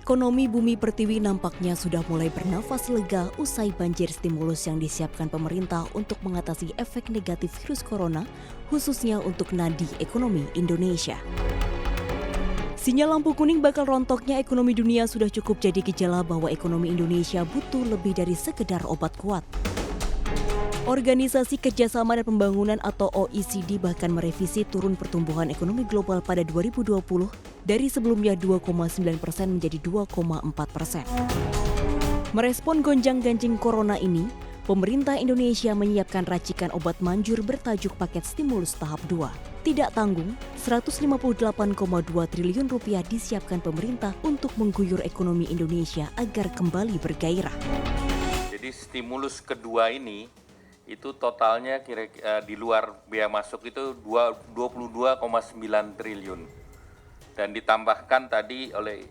Ekonomi Bumi Pertiwi nampaknya sudah mulai bernafas lega usai banjir stimulus yang disiapkan pemerintah untuk mengatasi efek negatif virus corona, khususnya untuk nadi ekonomi Indonesia. Sinyal lampu kuning bakal rontoknya ekonomi dunia sudah cukup jadi gejala bahwa ekonomi Indonesia butuh lebih dari sekedar obat kuat. Organisasi Kerjasama dan Pembangunan atau OECD bahkan merevisi turun pertumbuhan ekonomi global pada 2020 dari sebelumnya 2,9% menjadi 2,4%. Merespon gonjang-ganjing corona ini, pemerintah Indonesia menyiapkan racikan obat manjur bertajuk paket stimulus tahap 2. Tidak tanggung, 158,2 triliun rupiah disiapkan pemerintah untuk mengguyur ekonomi Indonesia agar kembali bergairah. Jadi stimulus kedua ini itu totalnya di luar biaya masuk itu 22,9 triliun. Dan ditambahkan tadi oleh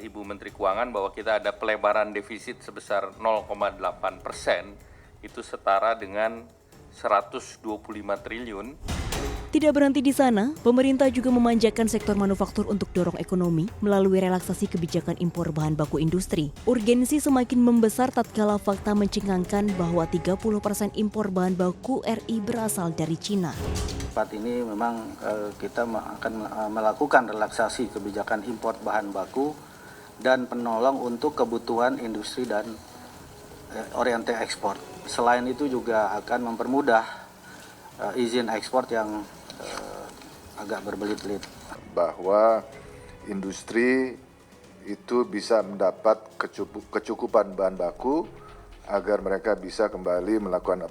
Ibu Menteri Keuangan bahwa kita ada pelebaran defisit sebesar 0,8%, itu setara dengan 125 triliun. Tidak berhenti di sana, pemerintah juga memanjakan sektor manufaktur untuk dorong ekonomi melalui relaksasi kebijakan impor bahan baku industri. Urgensi semakin membesar tatkala fakta mencengangkan bahwa 30% impor bahan baku RI berasal dari Cina. Saat ini memang kita akan melakukan relaksasi kebijakan impor bahan baku dan penolong untuk kebutuhan industri dan orientasi ekspor. Selain itu juga akan mempermudah izin ekspor yang agak berbelit-belit. Bahwa industri itu bisa mendapat kecukupan bahan baku agar mereka bisa kembali melakukan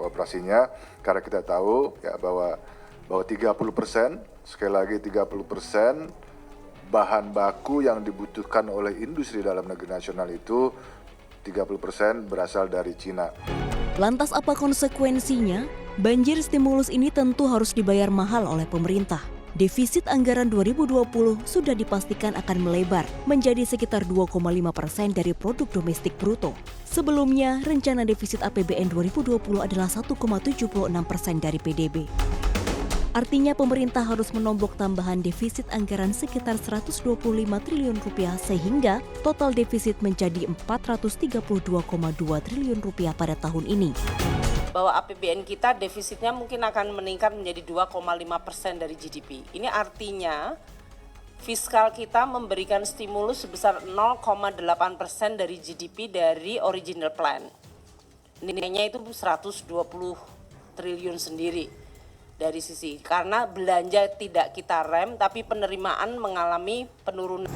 operasinya, karena kita tahu ya bahwa 30%, sekali lagi 30% bahan baku yang dibutuhkan oleh industri dalam negeri nasional itu 30% berasal dari Cina. Lantas apa konsekuensinya? Banjir stimulus ini tentu harus dibayar mahal oleh pemerintah. Defisit anggaran 2020 sudah dipastikan akan melebar menjadi sekitar 2,5% dari produk domestik bruto. Sebelumnya, rencana defisit APBN 2020 adalah 1,76% dari PDB. Artinya pemerintah harus menombok tambahan defisit anggaran sekitar 125 triliun rupiah sehingga total defisit menjadi 432,2 triliun rupiah pada tahun ini. Bahwa APBN kita defisitnya mungkin akan meningkat menjadi 2,5% dari GDP. Ini artinya fiskal kita memberikan stimulus sebesar 0,8% dari GDP dari original plan. Nilainya itu 120 triliun sendiri dari sisi. Karena belanja tidak kita rem tapi penerimaan mengalami penurunan.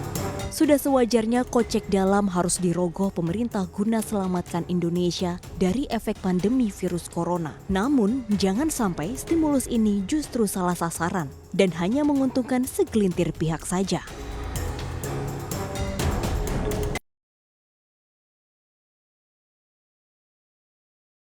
Sudah sewajarnya kocek dalam harus dirogoh pemerintah guna selamatkan Indonesia dari efek pandemi virus corona. Namun, jangan sampai stimulus ini justru salah sasaran dan hanya menguntungkan segelintir pihak saja.